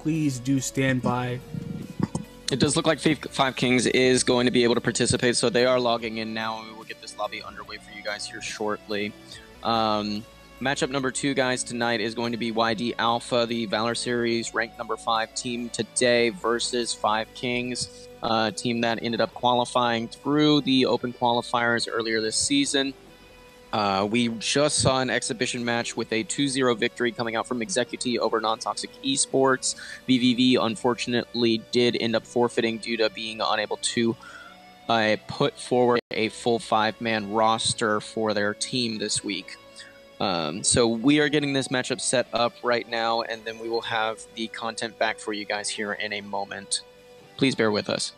please do stand by. It does look like Five Kings is going to be able to participate, so they are logging in now, and we will get this lobby underway for you guys here shortly. Matchup number 2, guys, tonight is going to be YD Alpha, the Valor Series ranked number 5 team today versus Five Kings, a team that ended up qualifying through the open qualifiers earlier this season. We just saw an exhibition match with a 2-0 victory coming out from Executive over Non-Toxic Esports. VVV, unfortunately, did end up forfeiting due to being unable to put forward a full 5-man roster for their team this week. So we are getting this matchup set up right now, and then we will have the content back for you guys here in a moment. Please bear with us.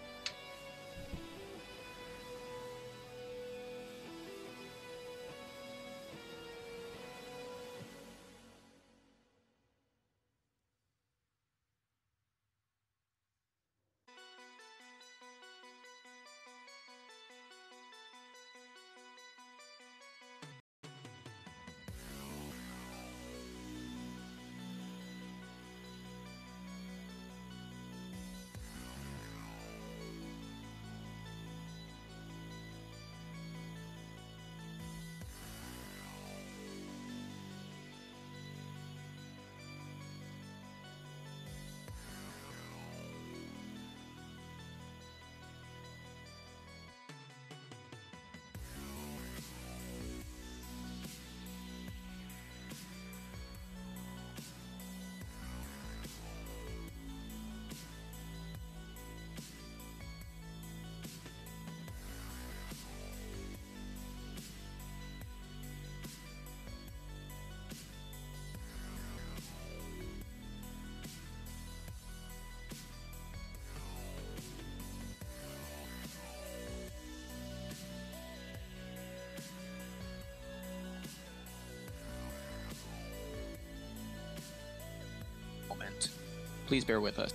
Please bear with us.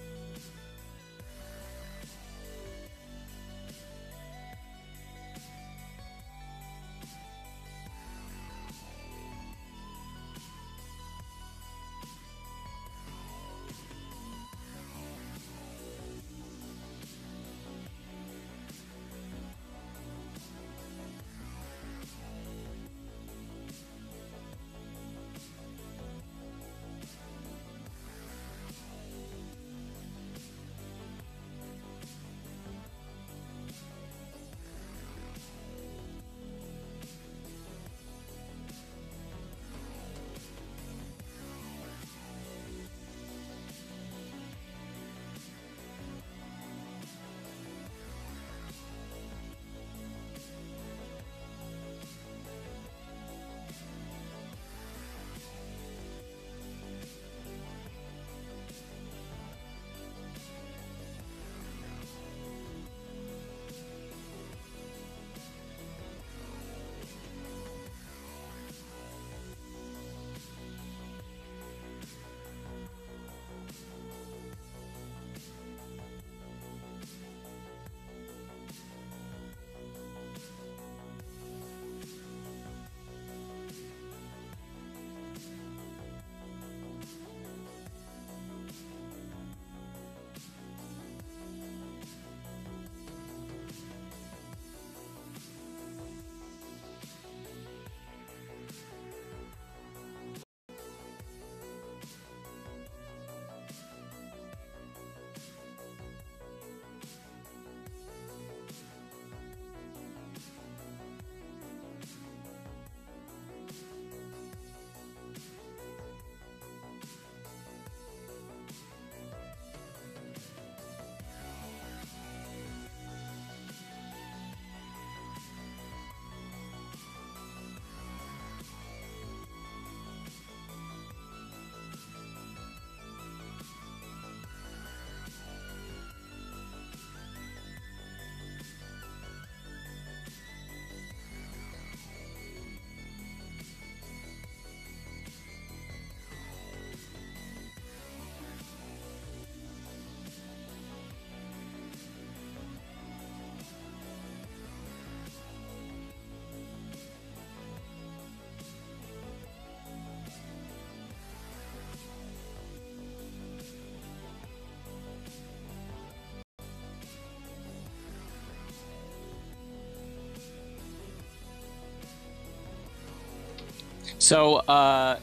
So,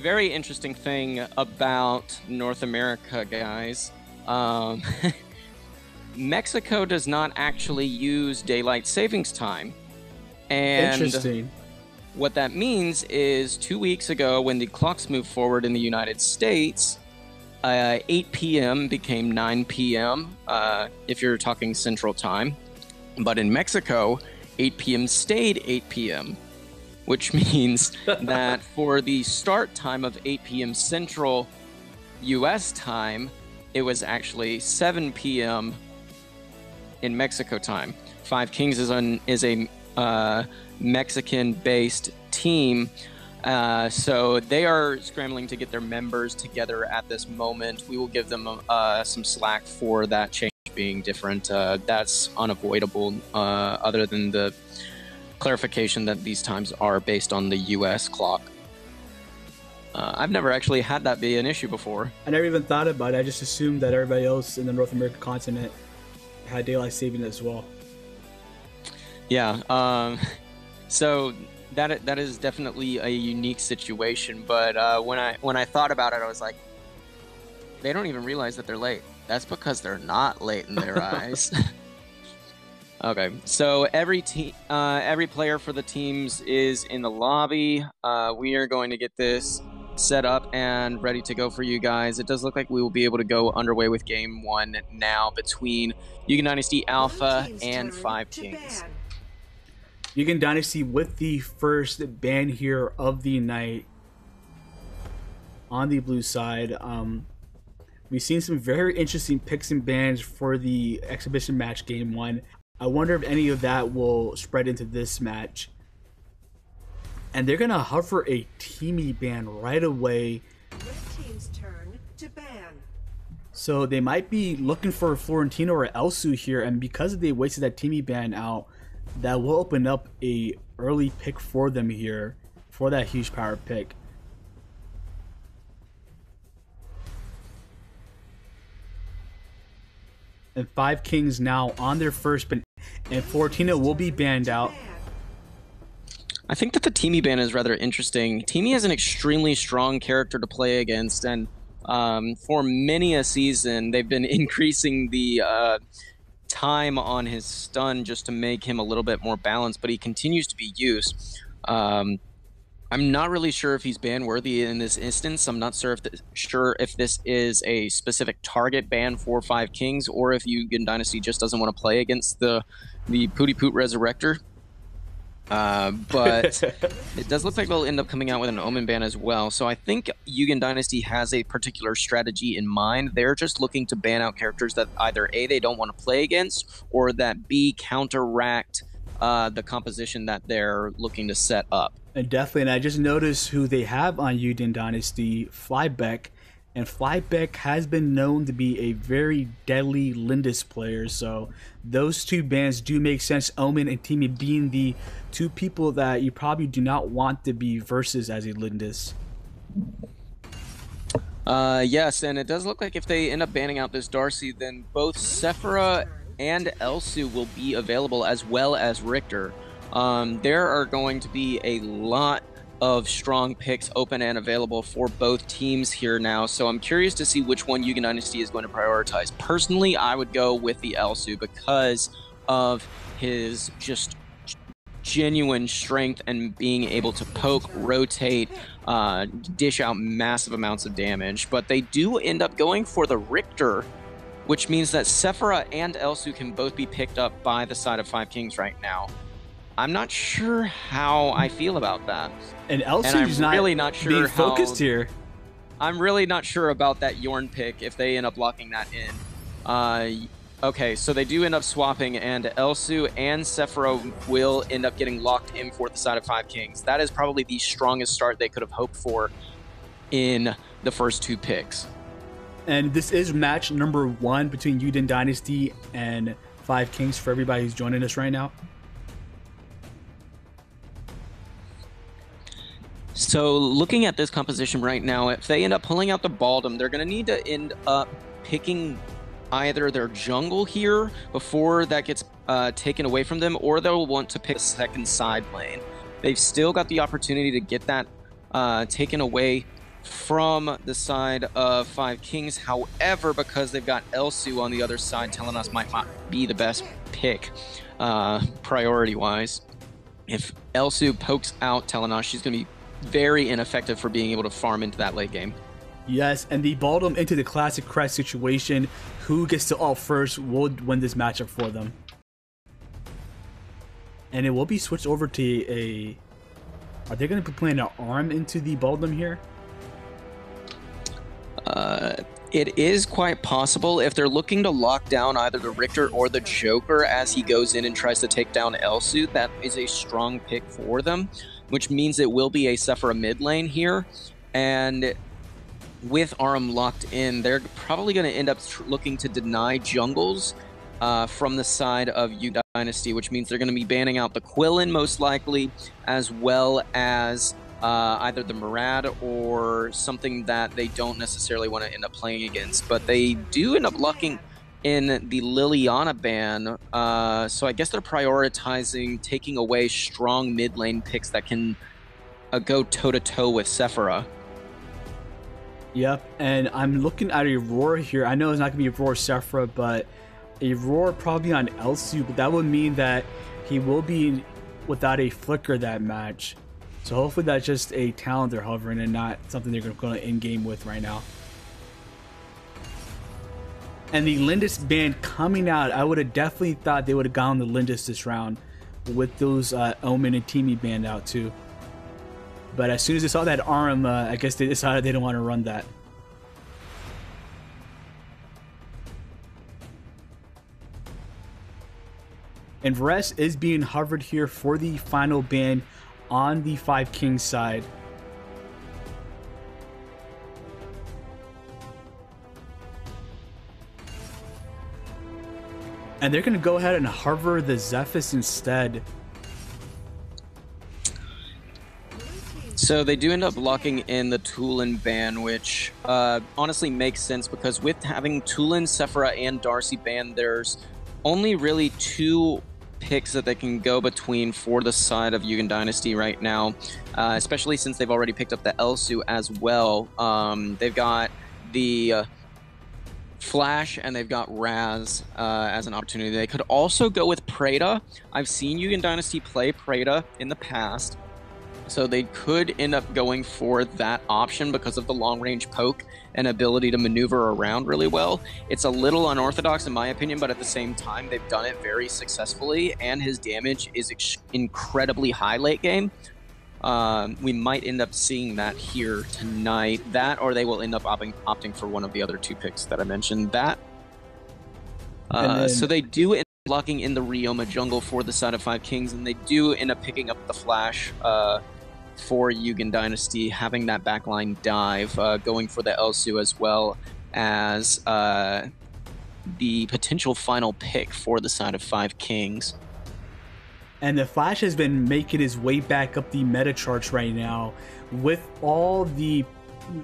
very interesting thing about North America, guys. Mexico does not actually use daylight savings time. And Interesting. what that means is 2 weeks ago, when the clocks moved forward in the United States, 8 p.m. became 9 p.m. If you're talking Central Time. But in Mexico, 8 p.m. stayed 8 p.m., which means that for the start time of 8 p.m. Central U.S. time, it was actually 7 p.m. in Mexico time. Five Kings is a Mexican-based team, so they are scrambling to get their members together at this moment. We will give them some slack for that change being different. That's unavoidable, other than the clarification that these times are based on the U.S. clock. I've never actually had that be an issue before. I never even thought about it. I just assumed that everybody else in the North American continent had daylight saving as well. Yeah, so that is definitely a unique situation. But when I thought about it, I was like, they don't even realize that they're late. That's because they're not late in their eyes. Okay, so every player for the teams is in the lobby. We are going to get this set up and ready to go for you guys. It does look like we will be able to go underway with game one now between Yugen Dynasty Alpha and Five Kings. Yugen Dynasty with the first ban here of the night on the blue side. We've seen some very interesting picks and bans for the exhibition match game one. I wonder if any of that will spread into this match. And they're going to hover a teamy ban right away. Red team's turn to ban. So they might be looking for Florentino or Elsu here, and because they wasted that teamy ban out, that will open up a early pick for them here for that huge power pick. And Five Kings now on their first ban, and Florentino will be banned out. I think that the Teamy ban is rather interesting. Teamy is an extremely strong character to play against, and for many a season, they've been increasing the time on his stun just to make him a little bit more balanced, but he continues to be used. I'm not really sure if he's ban worthy in this instance. I'm not sure if this is a specific target ban for Five Kings, or if Yugen Dynasty just doesn't want to play against the Pooty Poot Resurrector. But it does look like they'll end up coming out with an Omen ban as well. So I think Yugen Dynasty has a particular strategy in mind. They're just looking to ban out characters that either A, they don't want to play against, or that B, counteract the composition that they're looking to set up. And definitely, and I just noticed who they have on Yugen Dynasty, Flybeck. And Flybeck has been known to be a very deadly Lindis player, so those two bans do make sense. Omen and Teamy being the two people that you probably do not want to be versus as a Lindis. Yes, and it does look like if they end up banning out this Darcy, then both Sephira and Elsu will be available, as well as Richter. There are going to be a lot of strong picks open and available for both teams here now, so I'm curious to see which one Yugen Dynasty is going to prioritize. Personally, I would go with the Elsu because of his just genuine strength and being able to poke, rotate, dish out massive amounts of damage. But they do end up going for the Richter, which means that Sephira and Elsu can both be picked up by the side of Five Kings right now. I'm not sure how I feel about that. And Elsu's not sure being focused here. I'm really not sure about that Yorn pick if they end up locking that in. Okay, so they do end up swapping, and Elsu and Sephira will end up getting locked in for the side of Five Kings. That is probably the strongest start they could have hoped for in the first two picks. And this is match number 1 between Yugen Dynasty and Five Kings for everybody who's joining us right now. So looking at this composition right now, if they end up pulling out the Baldom, they're going to need to end up picking either their jungle here before that gets taken away from them, or they'll want to pick a second side lane. They've still got the opportunity to get that taken away from the side of Five Kings. However, because they've got Elsu on the other side, Telenas might not be the best pick priority-wise. If Elsu pokes out Telenas, she's going to be very ineffective for being able to farm into that late game. Yes, and the bottom into the classic Crest situation. Who gets to ult first will win this matchup for them. And it will be switched over to a... Are they going to be playing an ARM into the bottom here? It is quite possible if they're looking to lock down either the Richter or the Joker as he goes in and tries to take down Elsu. That is a strong pick for them, which means it will be a Sephira mid lane here. And with Aram locked in, they're probably going to end up looking to deny jungles from the side of U Dynasty, which means they're going to be banning out the Quillin most likely, as well as either the Murad or something that they don't necessarily want to end up playing against. But they do end up locking in the Liliana ban, so I guess they're prioritizing taking away strong mid lane picks that can go toe-to-toe with Sephira. Yep, and I'm looking at a Roar here. I know it's not going to be a Roar Sephira, but a Roar probably on Elsu, but that would mean that he will be without a Flicker that match. So hopefully that's just a talent they're hovering and not something they're going to in-game with right now. And the Lindis ban coming out, I would have definitely thought they would have gone the Lindis this round with those Omen and Teamy banned out too. But as soon as they saw that arm, I guess they decided they didn't want to run that. And Varese is being hovered here for the final ban on the Five Kings side. And they're going to go ahead and hover the Zephyrus instead. So they do end up locking in the Tulin ban, which honestly makes sense because with having Tulin, Sephira, and Darcy banned, there's only really two picks that they can go between for the side of Yugen Dynasty right now, especially since they've already picked up the Elsu as well. They've got the Flash and they've got Raz as an opportunity. They could also go with Preda. I've seen Yugen Dynasty play Preda in the past, so they could end up going for that option because of the long-range poke and ability to maneuver around really well. It's a little unorthodox in my opinion, but at the same time, they've done it very successfully, and his damage is incredibly high late game. We might end up seeing that here tonight. That, or they will end up opting for one of the other two picks that I mentioned. That. So they do end up locking in the Ryoma jungle for the side of Five Kings, and they do end up picking up the Flash for Yugen Dynasty, having that backline dive, going for the Elsu as well as the potential final pick for the side of Five Kings. And the Flash has been making his way back up the meta charts right now with all the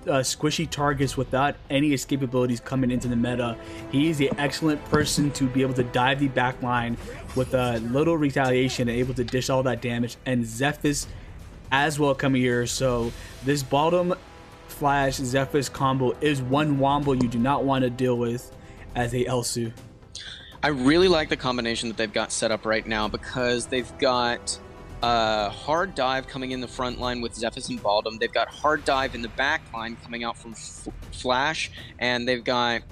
squishy targets without any escape abilities coming into the meta. He's an excellent person to be able to dive the backline with a little retaliation and able to dish all that damage. And Zephyrus as well coming here. So this bottom Flash Zephyrus combo is one wombo you do not want to deal with as a Elsu. I really like the combination that they've got set up right now because they've got hard dive coming in the front line with Zephyrus and Baldom. They've got hard dive in the back line coming out from Flash, and they've got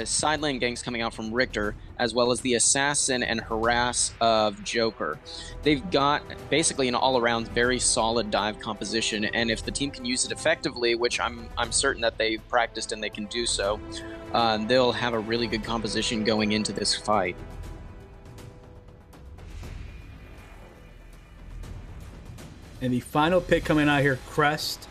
side lane ganks coming out from Richter, as well as the assassin and harass of Joker. They've got basically an all-around very solid dive composition, and if the team can use it effectively, which I'm certain that they've practiced and they can do so, they'll have a really good composition going into this fight. And the final pick coming out here, Crest,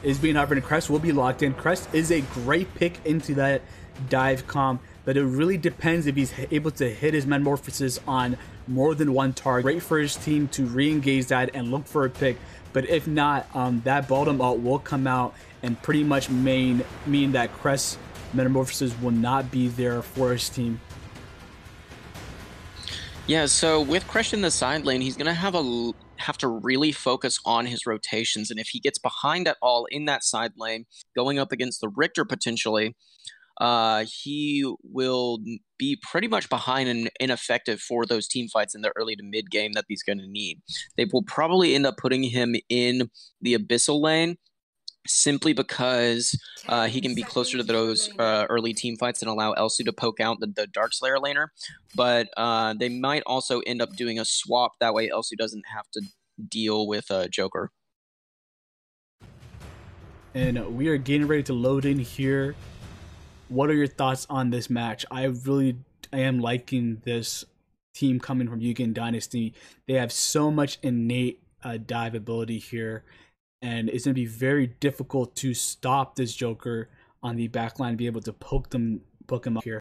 is being offered, and Crest will be locked in. Crest is a great pick into that dive comp, but it really depends if he's able to hit his Metamorphosis on more than one target. Great for his team to re-engage that and look for a pick, but if not, that bottom ult will come out and pretty much mean that Crest Metamorphosis will not be there for his team. Yeah, so with Crush in the side lane, he's going to have have to really focus on his rotations. And if he gets behind at all in that side lane, going up against the Richter potentially, he will be pretty much behind and ineffective for those team fights in the early to mid game that he's going to need. They will probably end up putting him in the Abyssal lane simply because he can be closer to those early team fights and allow Elsu to poke out the Darkslayer laner. But they might also end up doing a swap. That way Elsu doesn't have to deal with Joker. And we are getting ready to load in here. What are your thoughts on this match? I am liking this team coming from Yugen Dynasty. They have so much innate dive ability here, and it's going to be very difficult to stop this Joker on the backline and be able to poke him up here.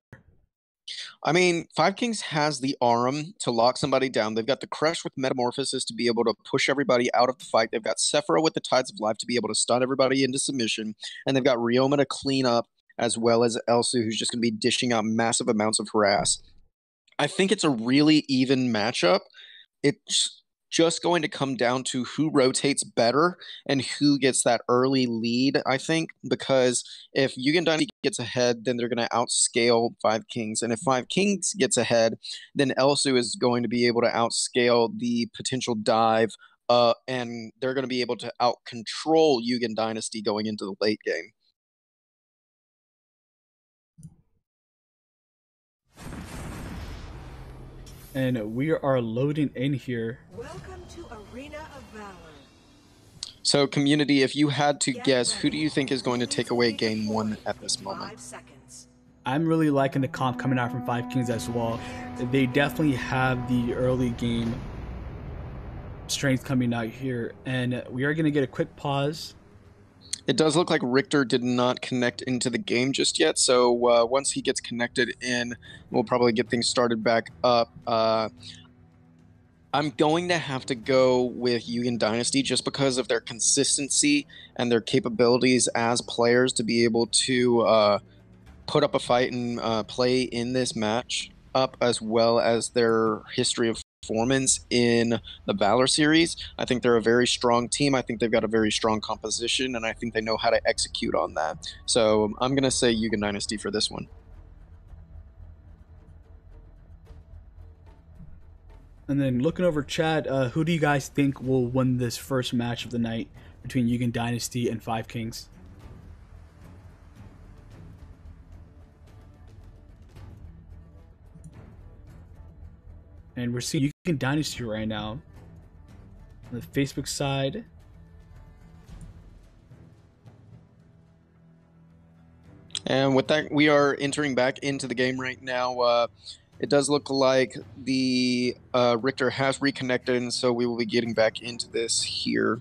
I mean, Five Kings has the Arum to lock somebody down. They've got the Crush with Metamorphosis to be able to push everybody out of the fight. They've got Sephira with the Tides of Life to be able to stun everybody into submission. And they've got Ryoma to clean up, as well as Elsu, who's just going to be dishing out massive amounts of harass. I think it's a really even matchup. It's just going to come down to who rotates better and who gets that early lead, I think, because if Yugen Dynasty gets ahead, then they're going to outscale Five Kings. And if Five Kings gets ahead, then Elsu is going to be able to outscale the potential dive, and they're going to be able to out-control Yugen Dynasty going into the late game. And we are loading in here. Welcome to Arena of Valor. So, community, if you had to guess, who do you think is going to take away game one at this moment? I'm really liking the comp coming out from Five Kings as well. They definitely have the early game strength coming out here. And we are going to get a quick pause. It does look like Richter did not connect into the game just yet, so once he gets connected in, we'll probably get things started back up. I'm going to have to go with Yugen Dynasty just because of their consistency and their capabilities as players to be able to put up a fight and play in this match up, as well as their history of performance in the Valor series. I think they're a very strong team. I think they've got a very strong composition, and I think they know how to execute on that. So I'm going to say Yugen Dynasty for this one. And then looking over chat, who do you guys think will win this first match of the night between Yugen Dynasty and Five Kings? And we're seeing Yugen Dynasty right now on the Facebook side. And with that, we are entering back into the game right now. It does look like the Richter has reconnected, and so we will be getting back into this here.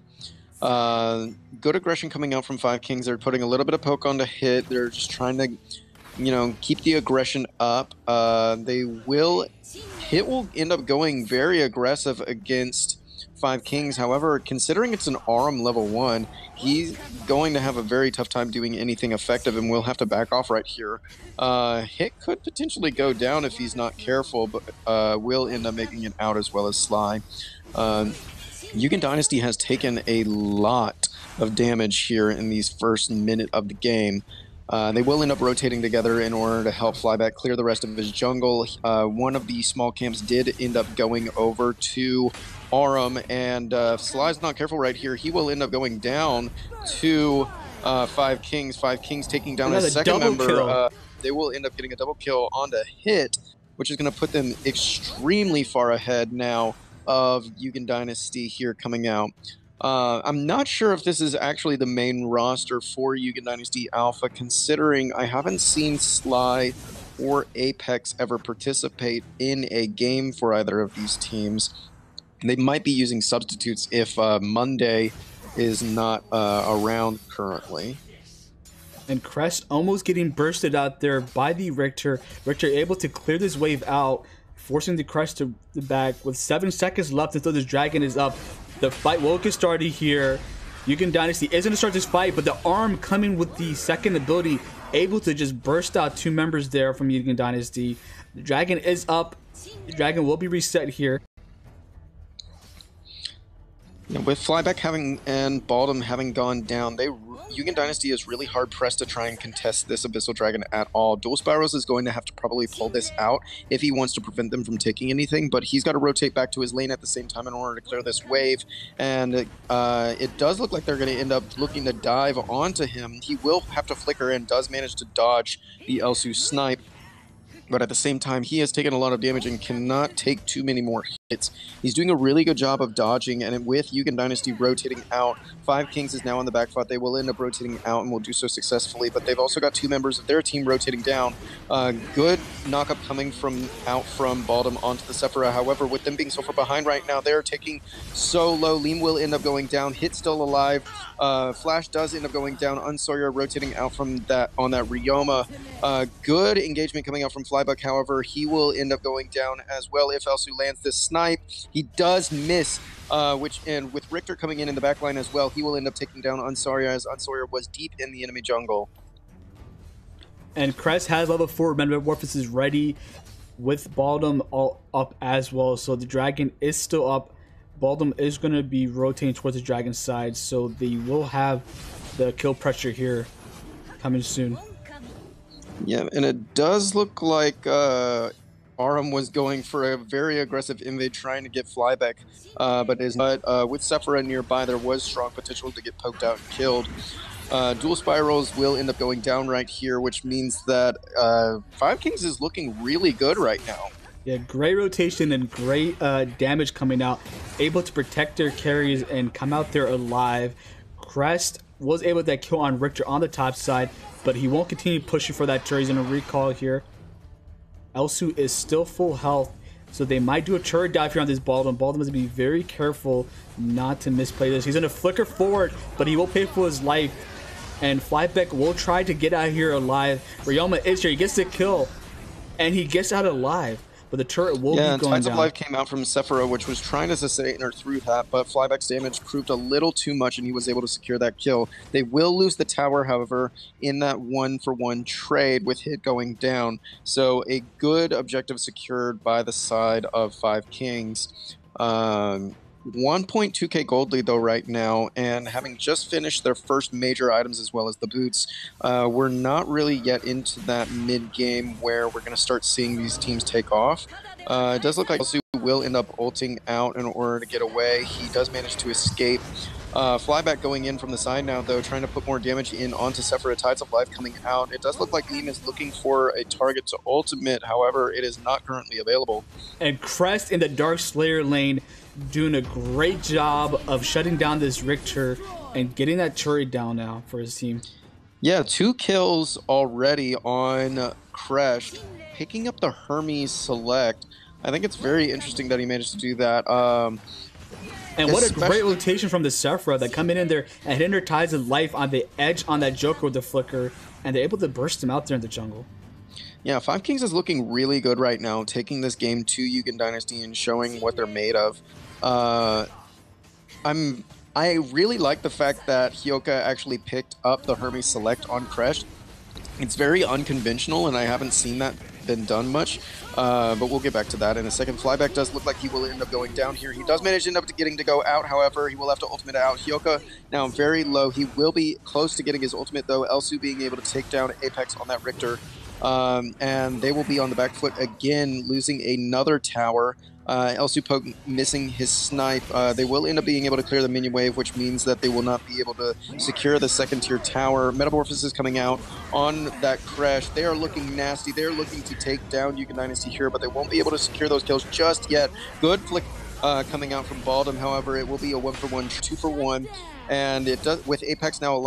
Good aggression coming out from Five Kings. They're putting a little bit of poke on the hit. They're just trying to, keep the aggression up. Hit will end up going very aggressive against Five Kings. However, considering it's an Arum level 1, he's going to have a very tough time doing anything effective and will have to back off right here. Hit could potentially go down if he's not careful, but will end up making it out as well as Sly. Yugen Dynasty has taken a lot of damage here in these first minute of the game. They will end up rotating together in order to help Flyback clear the rest of his jungle. One of the small camps did end up going over to Arum, and if Sly's not careful right here, he will end up going down to Five Kings. Five Kings taking down his second member. They will end up getting a double kill onto Hit, which is going to put them extremely far ahead now of Yugen Dynasty here coming out. I'm not sure if this is actually the main roster for Yugen Dynasty Alpha, considering I haven't seen Sly or Apex ever participate in a game for either of these teams. They might be using substitutes if Monday is not around currently. And Crest almost getting bursted out there by the Richter. Richter able to clear this wave out, forcing the Crest to the back with 7 seconds left until this dragon is up. The fight will get started here. Yugen Dynasty is going to start this fight, but the Arm coming with the second ability, able to just burst out 2 members there from Yugen Dynasty. The dragon is up. The dragon will be reset here. Yeah, with Flyback having and Baldom having gone down, Yugen Dynasty is really hard pressed to try and contest this Abyssal Dragon at all. Dual Spirals is going to have to probably pull this out if he wants to prevent them from taking anything, but he's got to rotate back to his lane at the same time in order to clear this wave, and it does look like they're going to end up looking to dive onto him. He will have to flicker and does manage to dodge the Elsu snipe, but at the same time, he has taken a lot of damage and cannot take too many more hits. He's doing a really good job of dodging, and with Yugen Dynasty rotating out, 5 Kings is now on the back foot. They will end up rotating out and will do so successfully, but they've also got 2 members of their team rotating down. Good knockup coming out from Baldom onto the Sephira. However, with them being so far behind right now, they're taking so low. Leem will end up going down. Hit still alive. Flash does end up going down. Unsawyer rotating out from that on that Ryoma. Good engagement coming out from Flybuck. However, he will end up going down as well if Elsu lands this snipe. He does miss, and with Richter coming in the back line as well, he will end up taking down Unsawyer, as Unsawyer was deep in the enemy jungle. And Crest has level 4 Metamorphosis ready with Baldom all up as well. So the dragon is still up. Baldom is going to be rotating towards the dragon side, so they will have the kill pressure here coming soon. Yeah, and it does look like Aram was going for a very aggressive invade trying to get Flyback, but with Sephira nearby, there was strong potential to get poked out and killed. Dual Spirals will end up going down right here, which means that 5 Kings is looking really good right now. Yeah, great rotation and great damage coming out. Able to protect their carries and come out there alive. Crest was able to get kill on Richter on the top side, but he won't continue pushing for that turret. He's going to recall here. Elsu is still full health, so they might do a turret dive here on this Baldom. Baldom has to be very careful not to misplay this. He's going to flicker forward, but he will pay for his life. And Flybeck will try to get out of here alive. Ryoma is here. He gets the kill, and he gets out alive. But the turret will be going down. Tides of Life came out from Sephira, which was trying to sustain her through that, but Flyback's damage proved a little too much, and he was able to secure that kill. They will lose the tower, however, in that 1-for-1 trade with Hit going down. So a good objective secured by the side of 5 Kings. 1.2k gold lead though right now, and having just finished their first major items as well as the boots, we're not really yet into that mid-game where we're going to start seeing these teams take off. It does look like Elsu will end up ulting out in order to get away. He does manage to escape. Flyback going in from the side now, though, trying to put more damage in onto Sephira. Tides of Life coming out. It does look like Leem is looking for a target to ultimate. However, it is not currently available. And Crest in the Dark Slayer lane doing a great job of shutting down this Richter and getting that turret down now for his team. Yeah, 2 kills already on Crest. Picking up the Hermes Select. I think it's very interesting that he managed to do that. And what a great rotation from the Sephira that come in there and hit her Tides of Life on the edge on that Joker with the flicker, and they're able to burst him out there in the jungle. Yeah, 5 Kings is looking really good right now, taking this game to Yugen Dynasty and showing what they're made of. I really like the fact that Hyoka actually picked up the Hermes Select on Crest. It's very unconventional, and I haven't seen that been done much, but we'll get back to that in a second. Flyback does look like he will end up going down here. He does manage to end up getting to go out, however, he will have to ultimate out. Hyoka now very low. He will be close to getting his ultimate, though. Elsu being able to take down Apex on that Richter. And they will be on the back foot again, losing another tower. Elsu Poke missing his snipe. They will end up being able to clear the minion wave, which means that they will not be able to secure the second tier tower. Metamorphosis coming out on that crash. They are looking nasty. They're looking to take down Yugen Dynasty here, but they won't be able to secure those kills just yet. Good flick coming out from Baldom. However, it will be a 1-for-1, 2-for-1, and it does with Apex now alive.